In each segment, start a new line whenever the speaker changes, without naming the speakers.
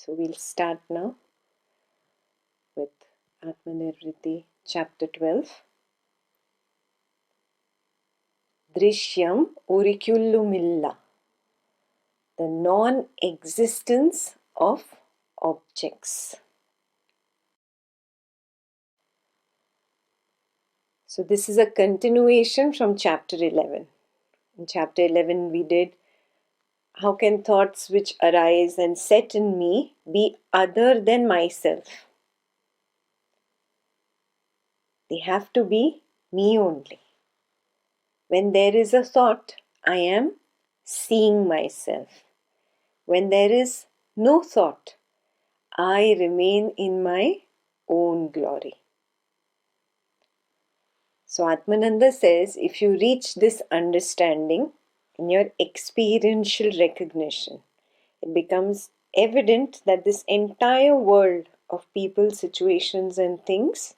So we'll start now with Atma Nirvriti, chapter 12. Drishyam auricullumilla, the non-existence of objects. So this is a continuation from chapter 11. In chapter 11 we did, how can thoughts which arise and set in me be other than myself? They have to be me only. When there is a thought, I am seeing myself. When there is no thought, I remain in my own glory. So Atmananda says, if you reach this understanding in your experiential recognition, it becomes evident that this entire world of people, situations and things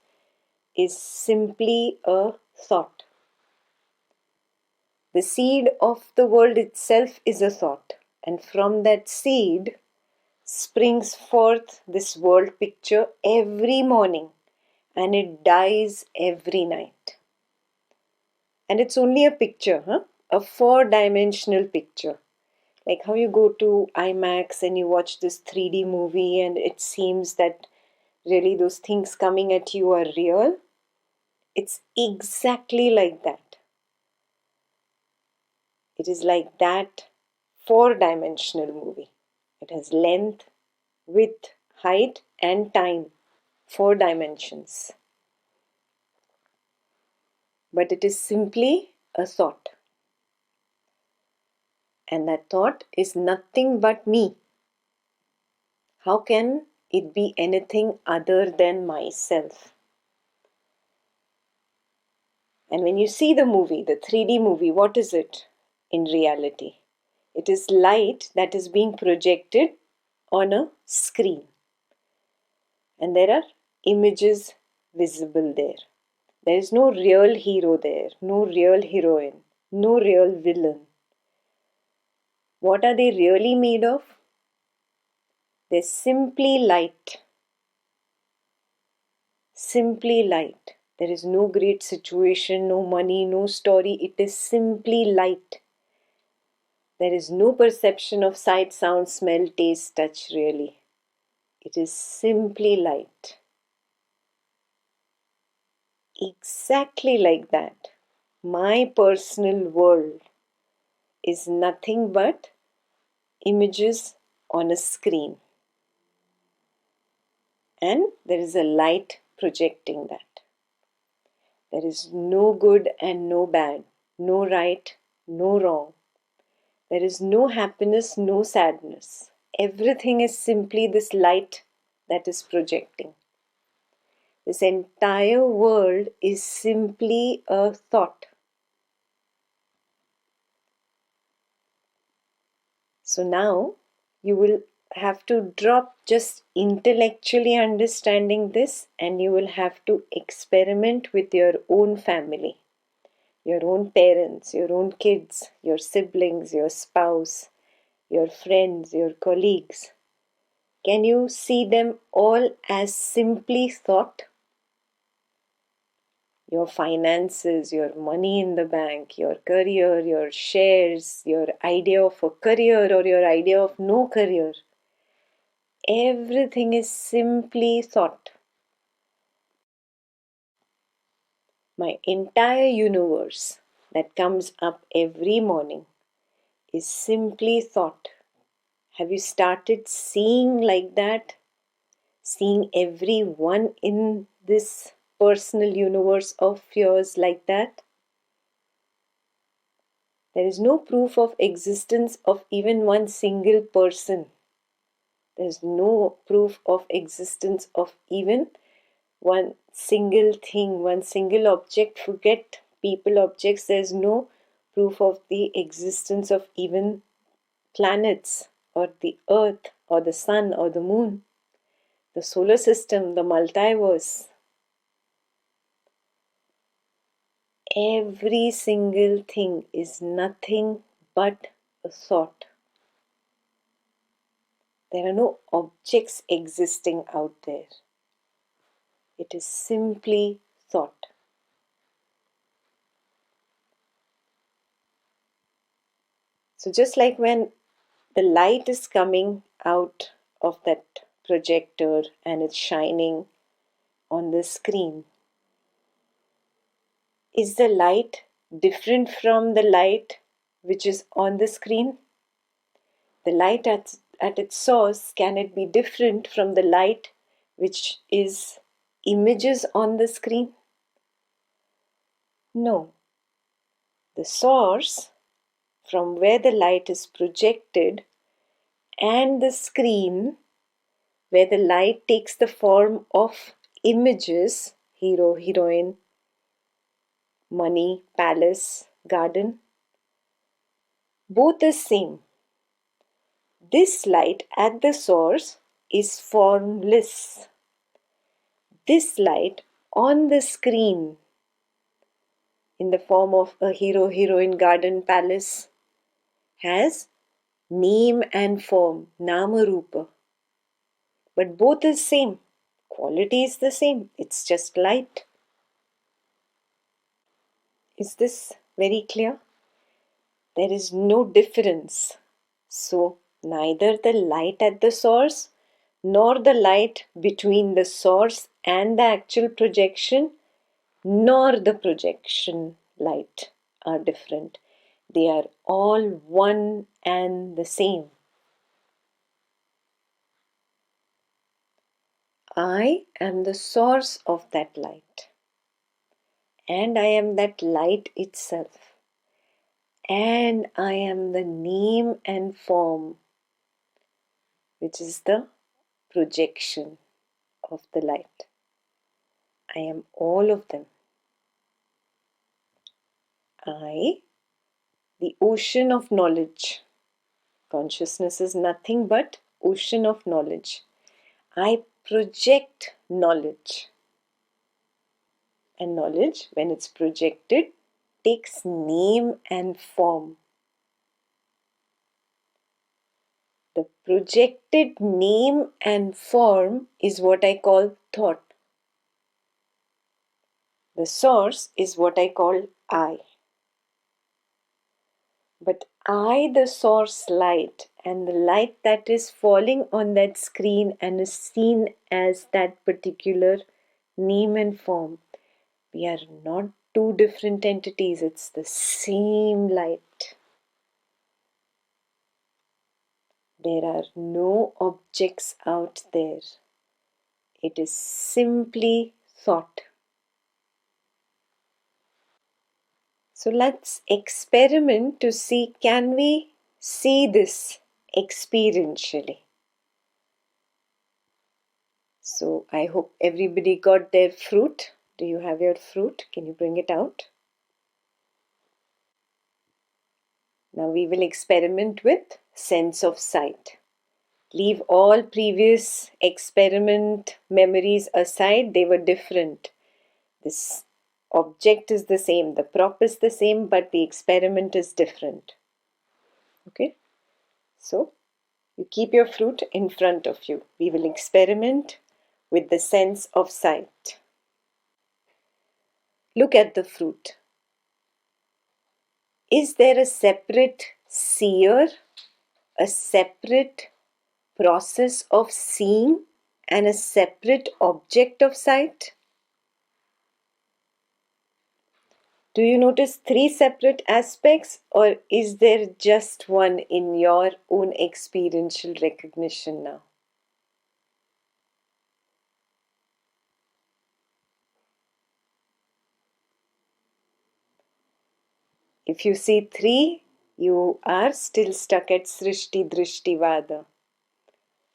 is simply a thought. The seed of the world itself is a thought, and from that seed springs forth this world picture every morning, and it dies every night. And it's only a picture, a 4-dimensional picture. Like how you go to IMAX and you watch this 3D movie and it seems that really those things coming at you are real. It's exactly like that. It is like that 4-dimensional movie. It has length, width, height and time. 4 dimensions. But it is simply a thought. And that thought is nothing but me. How can it be anything other than myself? And when you see the movie, the 3D movie, what is it in reality? It is light that is being projected on a screen. And there are images visible there. There is no real hero there, no real heroine, no real villain. What are they really made of? They're simply light. Simply light. There is no great situation, no money, no story. It is simply light. There is no perception of sight, sound, smell, taste, touch really. It is simply light. Exactly like that. My personal world is nothing but images on a screen. And there is a light projecting that. There is no good and no bad, no right, no wrong. There is no happiness, no sadness. Everything is simply this light that is projecting. This entire world is simply a thought. So now you will have to drop just intellectually understanding this, and you will have to experiment with your own family, your own parents, your own kids, your siblings, your spouse, your friends, your colleagues. Can you see them all as simply thought? Your finances, your money in the bank, your career, your shares, your idea of a career or your idea of no career. Everything is simply thought. My entire universe that comes up every morning is simply thought. Have you started seeing like that? Seeing everyone in this personal universe of yours like that? There is no proof of existence of even one single person. There is no proof of existence of even one single thing, one single object. Forget people, objects. There is no proof of the existence of even planets or the earth or the sun or the moon, the solar system, the multiverse. Every single thing is nothing but a thought. There are no objects existing out there. It is simply thought. So just like when the light is coming out of that projector and it's shining on the screen, is the light different from the light which is on the screen? The light at its source, can it be different from the light which is images on the screen? No. The source from where the light is projected and the screen where the light takes the form of images, hero, heroine, money, palace, garden, both the same. This light at the source is formless. This light on the screen in the form of a hero, heroine, garden, palace has name and form, nama rupa. But both is same. Quality is the same. It's just light. Is this very clear? There is no difference. So neither the light at the source nor the light between the source and the actual projection nor the projection light are different. They are all one and the same. I am the source of that light, and I am that light itself, and I am the name and form, which is the projection of the light. I am all of them. I, the ocean of knowledge. Consciousness is nothing but ocean of knowledge. I project knowledge. And knowledge, when it's projected, takes name and form. The projected name and form is what I call thought. The source is what I call I. But I, the source light, and the light that is falling on that screen and is seen as that particular name and form, we are not two different entities, it's the same light. There are no objects out there. It is simply thought. So let's experiment to see, can we see this experientially? So I hope everybody got their fruit. Do you have your fruit? Can you bring it out? Now we will experiment with sense of sight. Leave all previous experiment memories aside. They were different. This object is the same, the prop is the same, but the experiment is different. Okay? So you keep your fruit in front of you. We will experiment with the sense of sight. Look at the fruit. Is there a separate seer, a separate process of seeing, and a separate object of sight? Do you notice three separate aspects, or is there just one in your own experiential recognition now? If you see three, you are still stuck at Srishti Drishti Vada.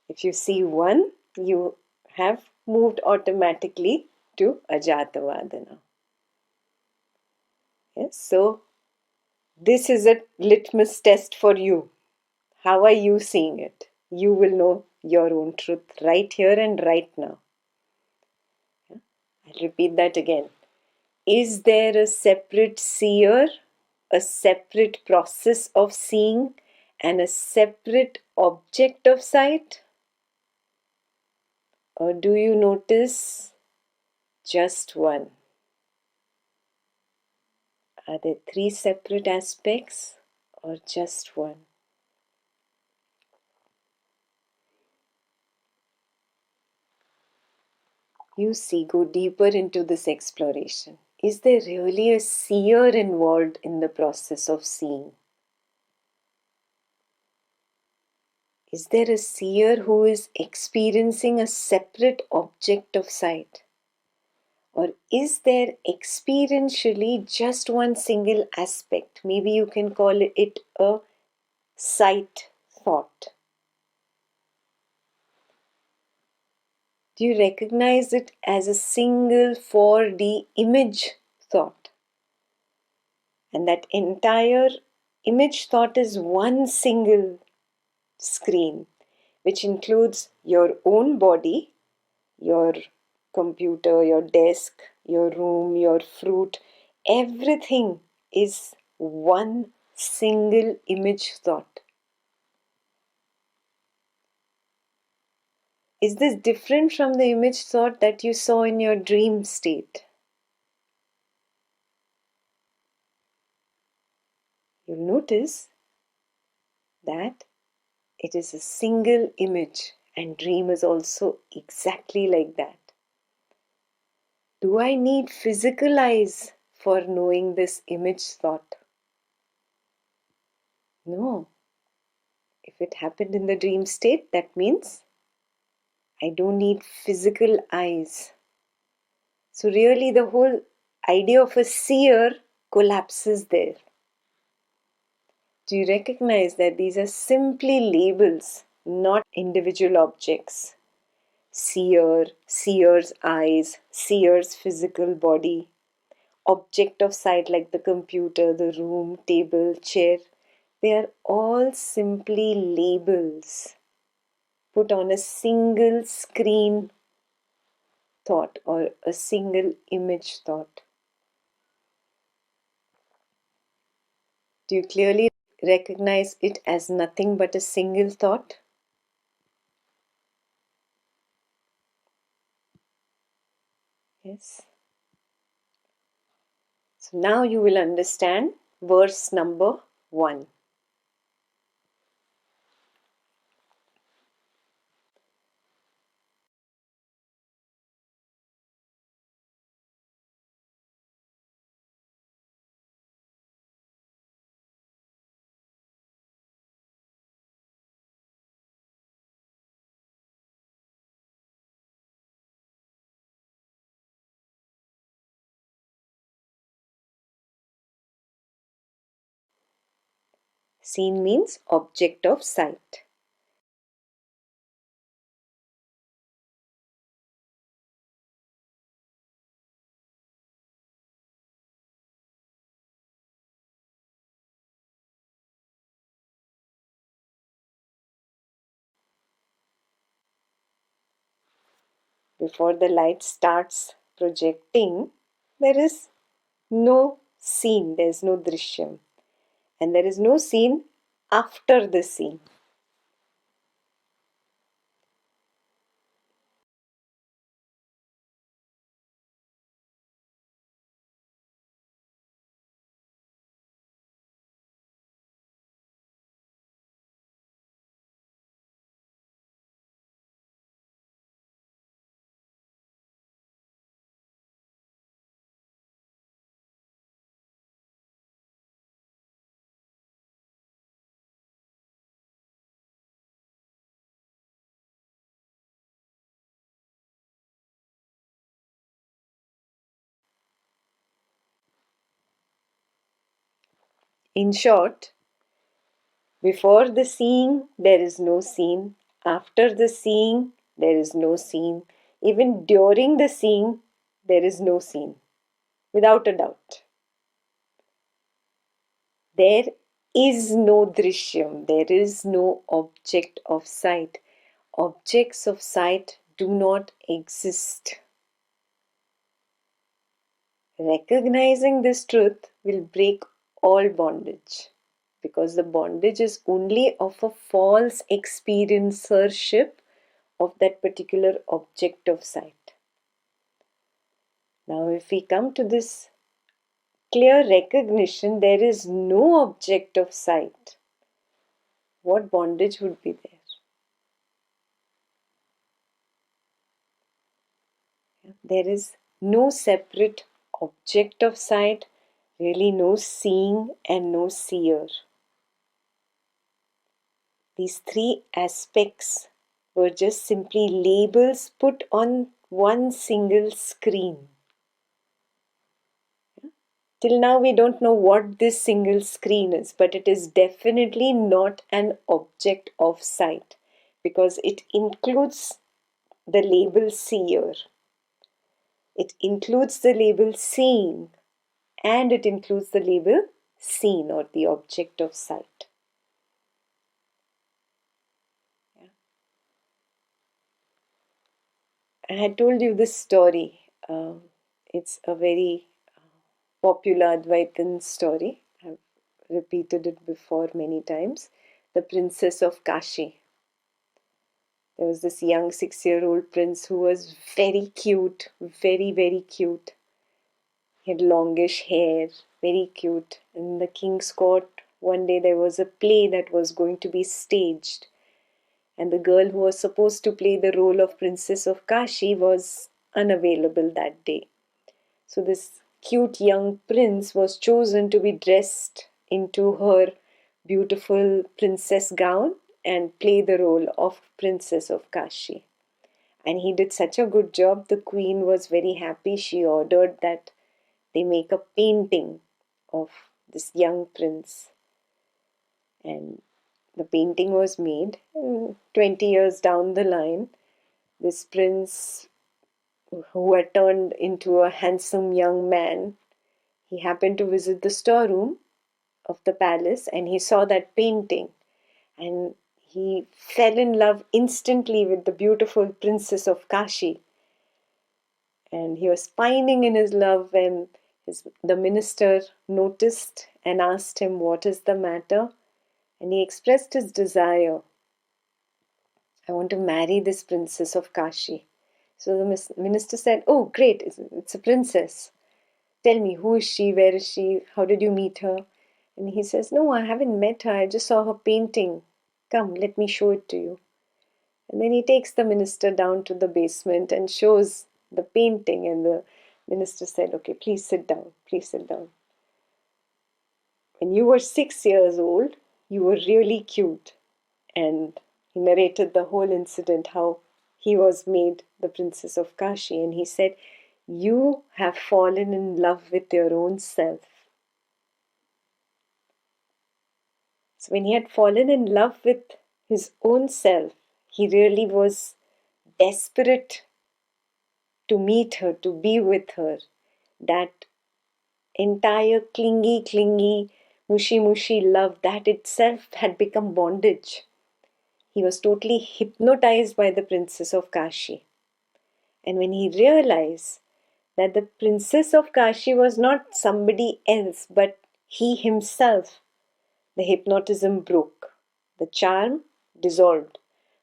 If you see one, you have moved automatically to Ajata Vada now. Yes, so this is a litmus test for you. How are you seeing it? You will know your own truth right here and right now. I'll repeat that again. Is there a separate seer, a separate process of seeing, and a separate object of sight? Or do you notice just one? Are there three separate aspects or just one? You see, go deeper into this exploration. Is there really a seer involved in the process of seeing? Is there a seer who is experiencing a separate object of sight? Or is there experientially just one single aspect? Maybe you can call it a sight thought. Do you recognize it as a single 4D image thought? And that entire image thought is one single screen, which includes your own body, your computer, your desk, your room, your fruit. Everything is one single image thought. Is this different from the image thought that you saw in your dream state? You'll notice that it is a single image, and dream is also exactly like that. Do I need physical eyes for knowing this image thought? No. If it happened in the dream state, that means I don't need physical eyes. So really the whole idea of a seer collapses there. Do you recognize that these are simply labels, not individual objects? Seer, seer's eyes, seer's physical body, object of sight like the computer, the room, table, chair. They are all simply labels put on a single screen thought or a single image thought. Do you clearly recognize it as nothing but a single thought? Yes. So now you will understand verse number 1. Seen means object of sight. Before the light starts projecting, there is no scene, there is no drishyam. And there is no scene after the scene. In short, before the seeing, there is no scene. After the seeing, there is no scene. Even during the seeing, there is no scene. Without a doubt. There is no drishyam. There is no object of sight. Objects of sight do not exist. Recognizing this truth will break all bondage, because the bondage is only of a false experiencership of that particular object of sight. Now, if we come to this clear recognition, there is no object of sight, what bondage would be there? There is no separate object of sight, really no seeing and no seer. These three aspects were just simply labels put on one single screen. Till now we don't know what this single screen is, but it is definitely not an object of sight because it includes the label seer. It includes the label seeing and it includes the label seen or the object of sight. I had told you this story. It's a very popular Advaitin story. I've repeated it before many times. The Princess of Kashi. There was this young 6-year-old prince who was very cute, very, very cute. He had longish hair, very cute. In the king's court, one day there was a play that was going to be staged. And the girl who was supposed to play the role of Princess of Kashi was unavailable that day. So this cute young prince was chosen to be dressed into her beautiful princess gown and play the role of Princess of Kashi. And he did such a good job, the queen was very happy. She ordered that they make a painting of this young prince. And the painting was made. 20 years down the line, this prince who had turned into a handsome young man, he happened to visit the storeroom of the palace and he saw that painting and he fell in love instantly with the beautiful Princess of Kashi. And he was pining in his love when the minister noticed and asked him what is the matter. And he expressed his desire. I want to marry this Princess of Kashi. So the minister said, oh great, it's a princess. Tell me, who is she, where is she, how did you meet her? And he says, no, I haven't met her, I just saw her painting. Come, let me show it to you. And then he takes the minister down to the basement and shows the painting. And the minister said, okay, please sit down, please sit down. When you were 6 years old, you were really cute. And he narrated the whole incident, how he was made the Princess of Kashi. And he said, you have fallen in love with your own self. So when he had fallen in love with his own self, he really was desperate to meet her, to be with her. That entire clingy, mushy love, that itself had become bondage. He was totally hypnotized by the Princess of Kashi. And when he realized that the Princess of Kashi was not somebody else but he himself, the hypnotism broke. The charm dissolved.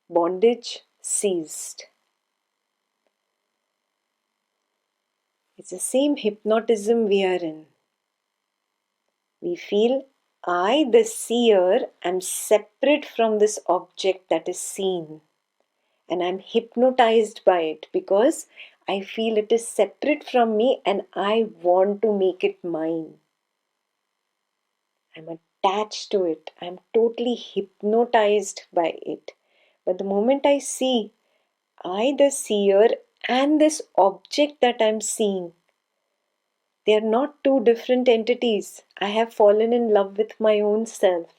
Bondage ceased. It's the same hypnotism we are in. We feel, I, the seer, am separate from this object that is seen. And I'm hypnotized by it because I feel it is separate from me and I want to make it mine. I'm attached to it. I'm totally hypnotized by it. But the moment I see, I, the seer, and this object that I'm seeing, they are not two different entities. I have fallen in love with my own self.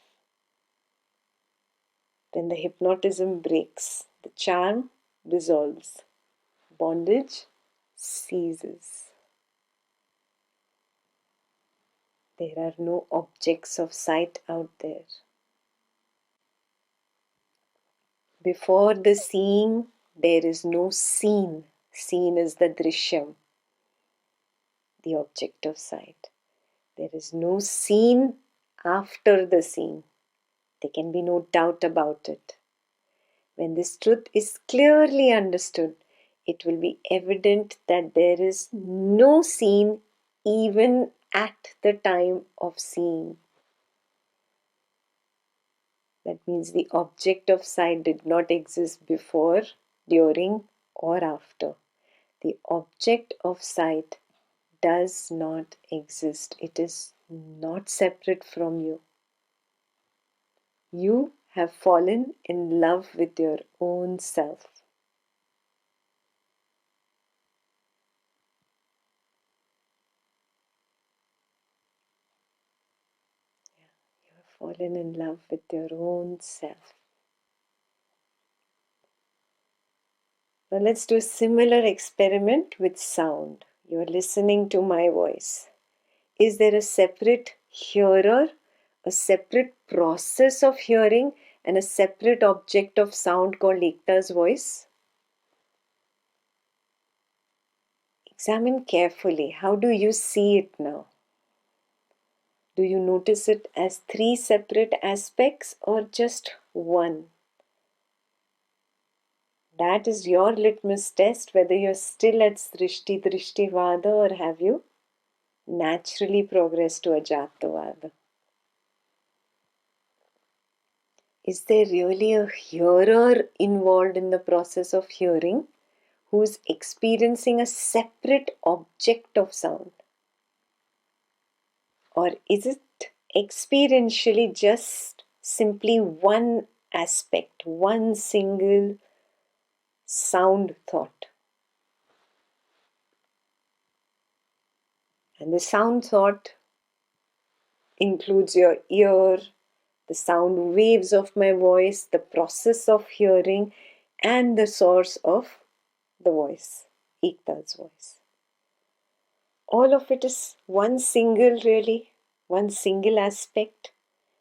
Then the hypnotism breaks. The charm dissolves. Bondage ceases. There are no objects of sight out there. Before the seeing, there is no seen. Seen is the drishyam, the object of sight. There is no seen after the seen. There can be no doubt about it. When this truth is clearly understood, it will be evident that there is no seen even at the time of seeing. That means the object of sight did not exist before, during, or after. The object of sight does not exist. It is not separate from you. You have fallen in love with your own self. You have fallen in love with your own self. Now let's do a similar experiment with sound. You are listening to my voice. Is there a separate hearer, a separate process of hearing, and a separate object of sound called Ekta's voice? Examine carefully. How do you see it now? Do you notice it as three separate aspects or just one? That is your litmus test whether you're still at Srishti Drishtivada or have you naturally progressed to Ajatavada. Is there really a hearer involved in the process of hearing who's experiencing a separate object of sound? Or is it experientially just simply one aspect, one single sound thought? And the sound thought includes your ear, the sound waves of my voice, the process of hearing, and the source of the voice, Ekta's voice. All of it is one single, really, one single aspect.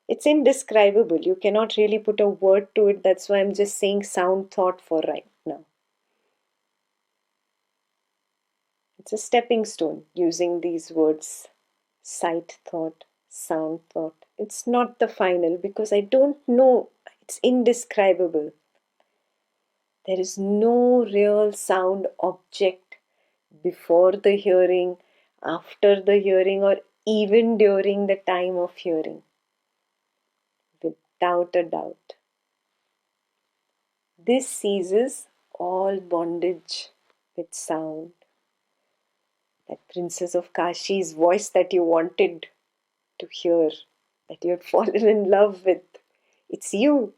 It's indescribable. You cannot really put a word to it. That's why I'm just saying sound thought for right now. It's a stepping stone using these words, sight thought, sound thought. It's not the final because I don't know. It's indescribable. There is no real sound object before the hearing, after the hearing, or even during the time of hearing. Without a doubt. This seizes all bondage with sound. That Princess of Kashi's voice that you wanted to hear, that you had fallen in love with. It's you.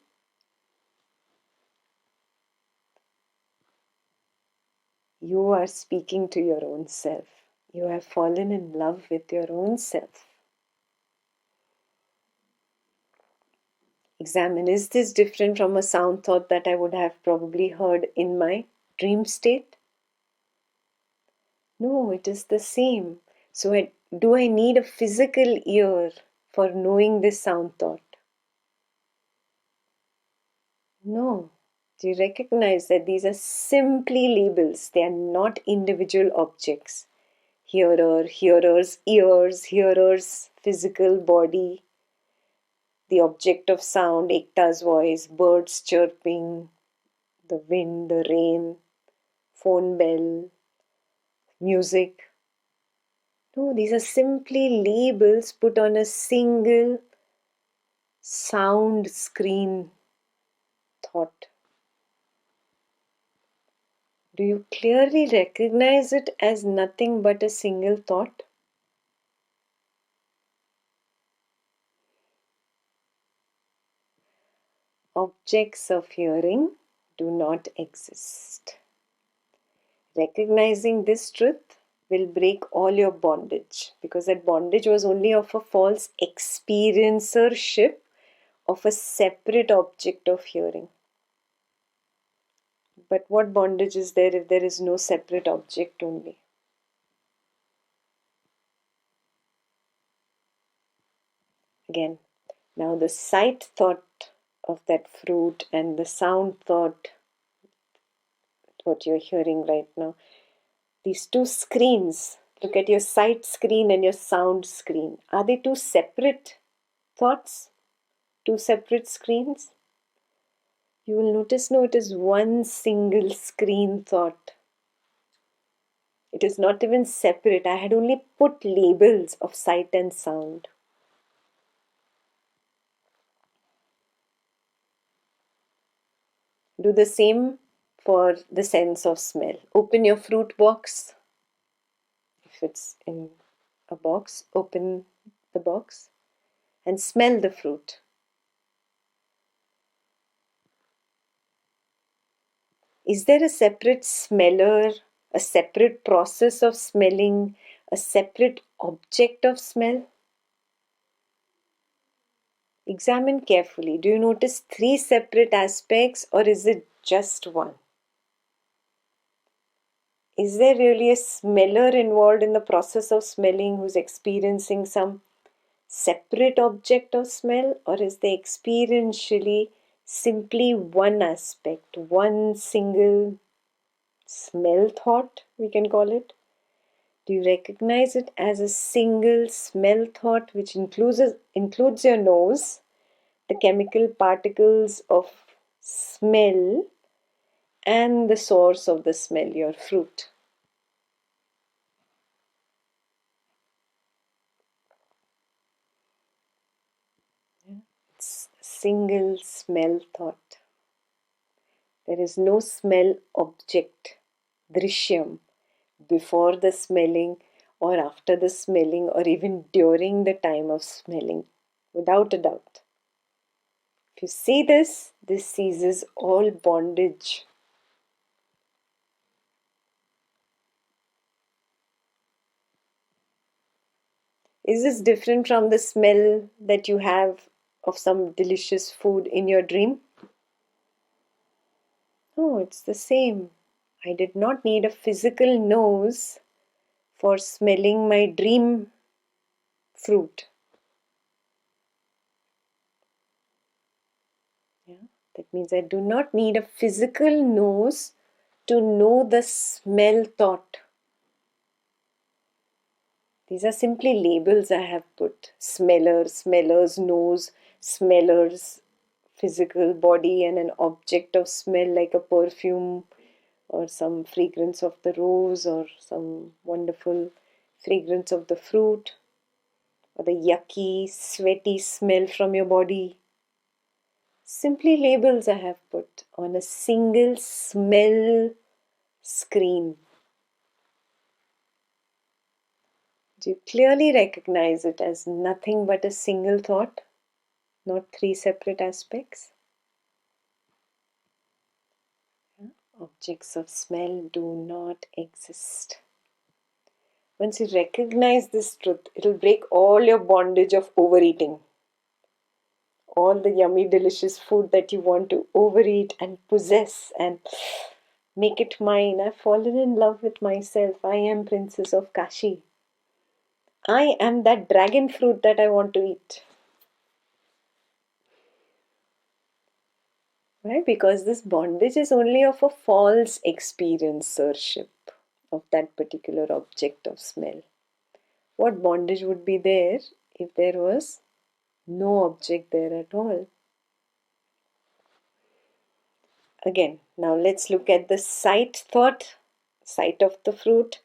You are speaking to your own self. You have fallen in love with your own self. Examine, is this different from a sound thought that I would have probably heard in my dream state? No, it is the same. So do I need a physical ear for knowing this sound thought? No. Do you recognize that these are simply labels? They are not individual objects. Hearer, hearer's ears, hearer's physical body, the object of sound, Ekta's voice, birds chirping, the wind, the rain, phone bell, music. No, these are simply labels put on a single sound screen thought. Do you clearly recognize it as nothing but a single thought? Objects of hearing do not exist. Recognizing this truth will break all your bondage, because that bondage was only of a false experiencership of a separate object of hearing. But what bondage is there if there is no separate object only? Again, now the sight thought of that fruit and the sound thought, what you're hearing right now, these two screens, look at your sight screen and your sound screen. Are they two separate thoughts? Two separate screens? You will notice, no, it is one single screen thought. It is not even separate. I had only put labels of sight and sound. Do the same for the sense of smell. Open your fruit box. If it's in a box, open the box and smell the fruit. Is there a separate smeller, a separate process of smelling, a separate object of smell? Examine carefully. Do you notice 3 separate aspects, or is it just one? Is there really a smeller involved in the process of smelling who's experiencing some separate object of smell, or is there experientially simply one aspect, one single smell thought, we can call it? Do you recognize it as a single smell thought which includes your nose, the chemical particles of smell, and the source of the smell, your fruit? It's a single smell thought. There is no smell object, drishyam, before the smelling or after the smelling or even during the time of smelling, without a doubt. If you see this, this ceases all bondage. Is this different from the smell that you have of some delicious food in your dream? No, it's the same. I did not need a physical nose for smelling my dream fruit. Yeah? That means I do not need a physical nose to know the smell thought. These are simply labels I have put. Smeller, smeller's nose, smeller's physical body, and an object of smell like a perfume or some fragrance of the rose or some wonderful fragrance of the fruit or the yucky, sweaty smell from your body. Simply labels I have put on a single smell screen. Do you clearly recognize it as nothing but a single thought, not 3 separate aspects? Objects of smell do not exist. Once you recognize this truth, it will break all your bondage of overeating. All the yummy, delicious food that you want to overeat and possess and make it mine. I've fallen in love with myself. I am Princess of Kashi. I am that dragon fruit that I want to eat. Right? Because this bondage is only of a false experiencership of that particular object of smell. What bondage would be there if there was no object there at all? Again, now let's look at the sight thought, sight of the fruit,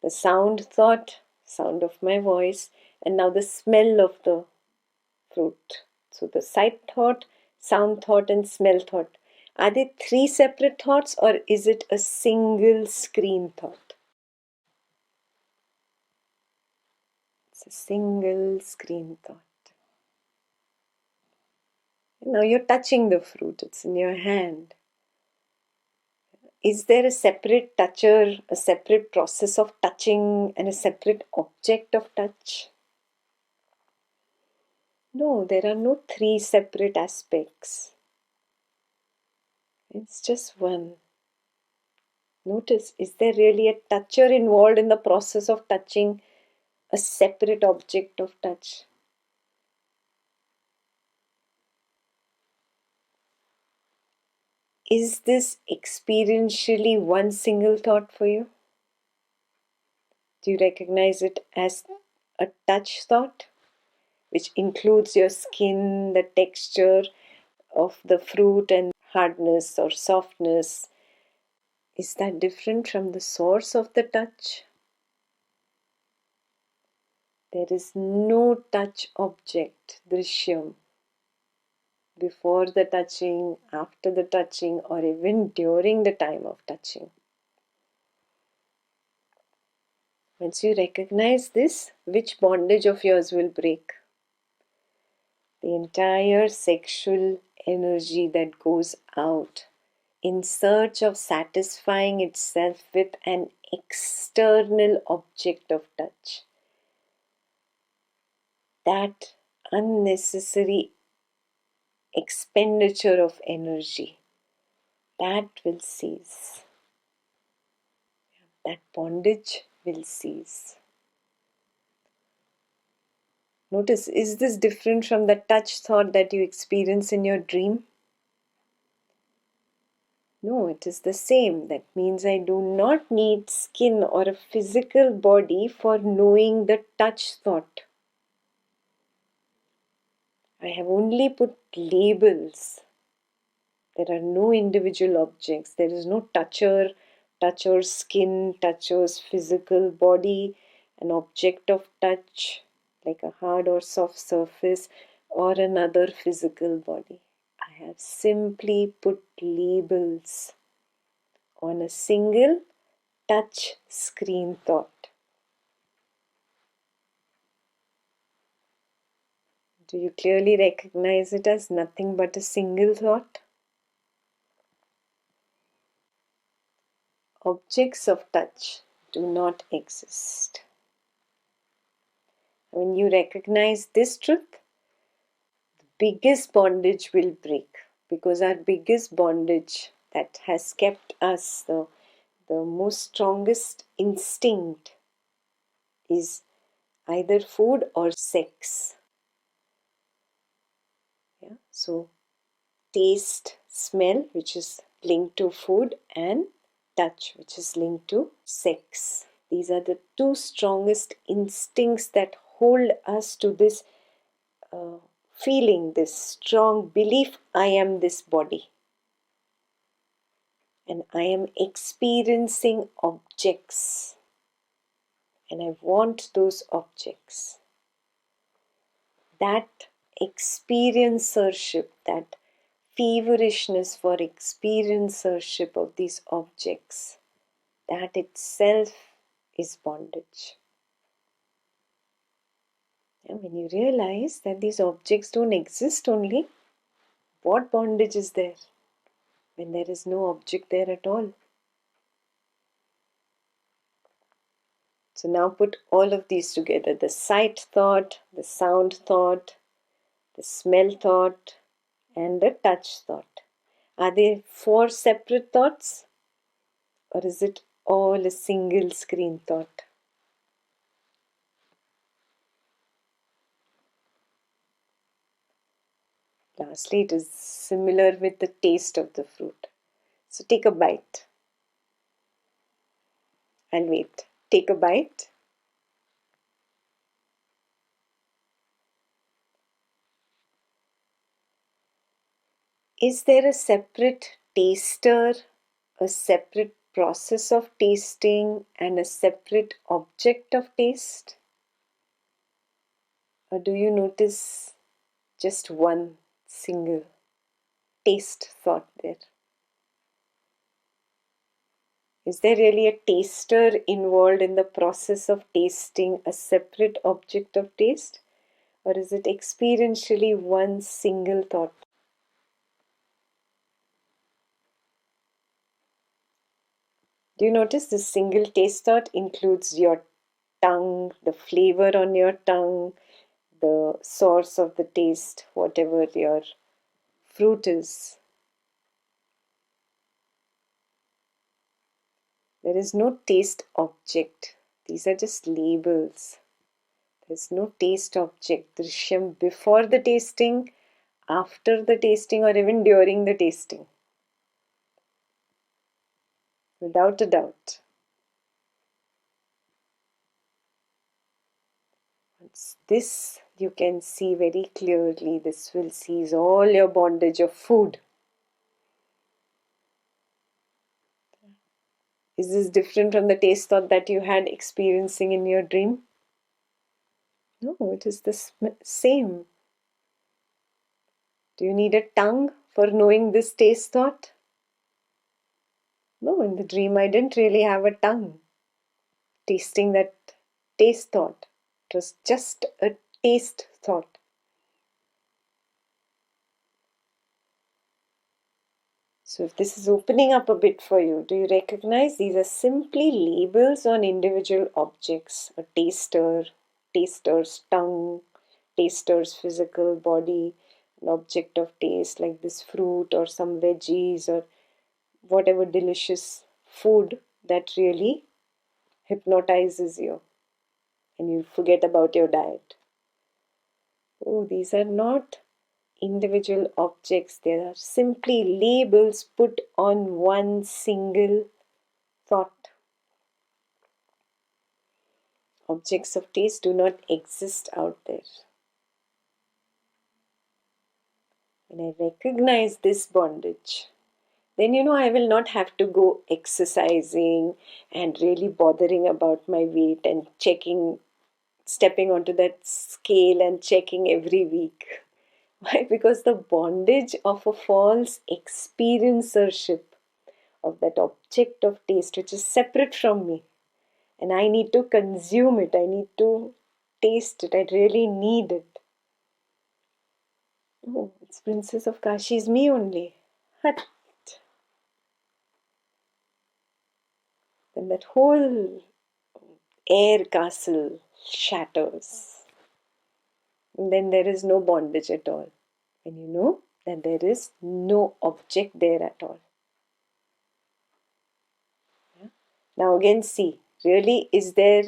the sound thought, sound of my voice, and now the smell of the fruit. So the sight thought, sound thought, and smell thought. Are they 3 separate thoughts, or is it a single screen thought? It's a single screen thought. Now you're touching the fruit, it's in your hand. Is there a separate toucher, a separate process of touching, and a separate object of touch? No, there are no 3 separate aspects. It's just one. Notice, is there really a toucher involved in the process of touching a separate object of touch? Is this experientially one single thought for you? Do you recognize it as a touch thought, which includes your skin, the texture of the fruit, and hardness or softness, is that different from the source of the touch? There is no touch object, drishyam, before the touching, after the touching, or even during the time of touching. Once you recognize this, which bondage of yours will break? The entire sexual energy that goes out in search of satisfying itself with an external object of touch. That unnecessary expenditure of energy, that will cease. That bondage will cease. Notice, is this different from the touch thought that you experience in your dream? No, it is the same. That means I do not need skin or a physical body for knowing the touch thought. I have only put labels. There are no individual objects. There is no toucher's skin, toucher's physical body, an object of touch like a hard or soft surface, or another physical body. I have simply put labels on a single touch screen thought. Do you clearly recognize it as nothing but a single thought? Objects of touch do not exist. When you recognize this truth, the biggest bondage will break, because our biggest bondage that has kept us, the most strongest instinct, is either food or sex. Yeah? So taste, smell, which is linked to food, and touch, which is linked to sex. These are the two strongest instincts that hold us to this feeling, this strong belief, I am this body. And I am experiencing objects. And I want those objects. That experiencership, that feverishness for experiencership of these objects, that itself is bondage. And when you realize that these objects don't exist only, what bondage is there when there is no object there at all? So now put all of these together, the sight thought, the sound thought, the smell thought, and the touch thought. Are they four separate thoughts? Or is it all a single screen thought? Lastly, it is similar with the taste of the fruit. So take a bite. I'll wait. Take a bite. Is there a separate taster, a separate process of tasting, and a separate object of taste? Or do you notice just one single taste thought there? Is there really a taster involved in the process of tasting, a separate object of taste? Or is it experientially one single thought? Do you notice this single taste thought includes your tongue, the flavor on your tongue, the source of the taste, whatever your fruit is? There is no taste object. These are just labels. There's no taste object, drishyam, before the tasting, after the tasting, or even during the tasting. Without a doubt. Once this you can see very clearly, this will seize all your bondage of food. Is this different from the taste thought that you had experiencing in your dream? No, it is the same. Do you need a tongue for knowing this taste thought? No, in the dream I didn't really have a tongue tasting that taste thought. It was just a taste thought. So if this is opening up a bit for you, do you recognize these are simply labels on individual objects? A taster, taster's tongue, taster's physical body, an object of taste like this fruit or some veggies or whatever delicious food that really hypnotizes you and you forget about your diet. Oh, these are not individual objects, they are simply labels put on one single thought. Objects of taste do not exist out there. When I recognize this bondage, then I will not have to go exercising and really bothering about my weight and stepping onto that scale and checking every week. Why? Because the bondage of a false experiencership of that object of taste, which is separate from me, and I need to consume it, I need to taste it, I really need it. Oh, it's Princess of Kashi is me only. Hut. Then that whole air castle shatters. And then there is no bondage at all. And you know that there is no object there at all. Yeah? Now again see, really is there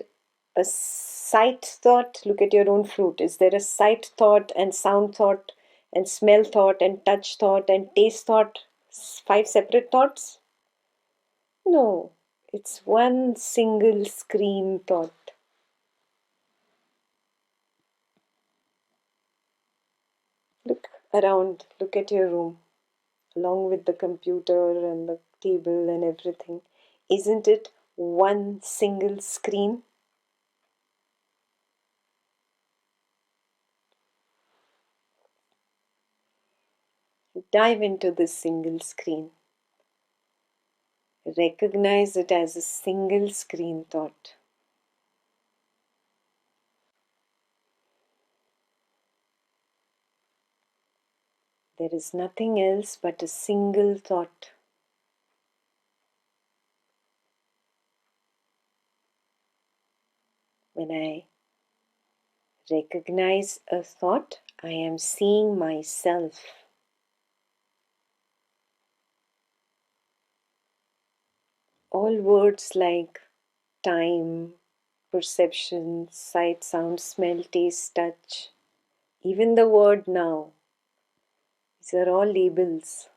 a sight thought? Look at your own fruit. Is there a sight thought and sound thought and smell thought and touch thought and taste thought? 5 separate thoughts? No, it's one single screen thought. Look around, look at your room, along with the computer and the table and everything. Isn't it one single screen? Dive into this single screen. Recognize it as a single screen thought. There is nothing else but a single thought. When I recognize a thought, I am seeing myself. All words like time, perception, sight, sound, smell, taste, touch, even the word now, these are all labels.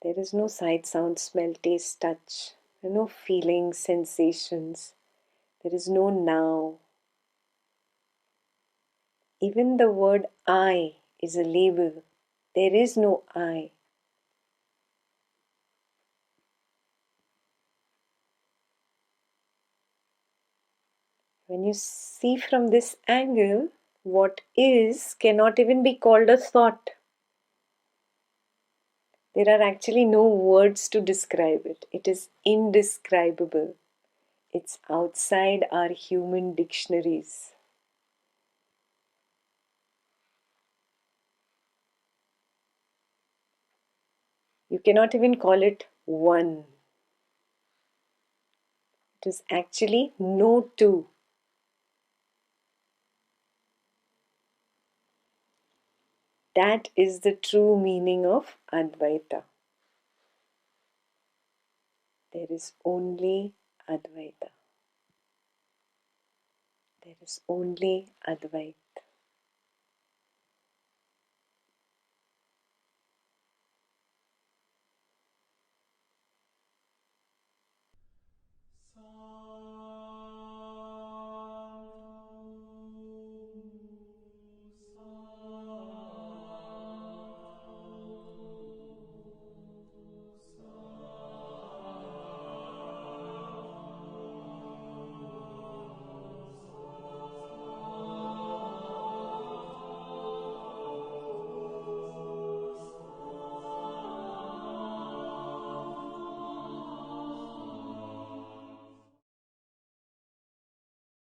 There is no sight, sound, smell, taste, touch. There are no feelings, sensations. There is no now. Even the word I is a label. There is no I. When you see from this angle, what is cannot even be called a thought. There are actually no words to describe it. It is indescribable. It's outside our human dictionaries. You cannot even call it one. It is actually no two. That is the true meaning of Advaita. There is only Advaita. There is only Advaita.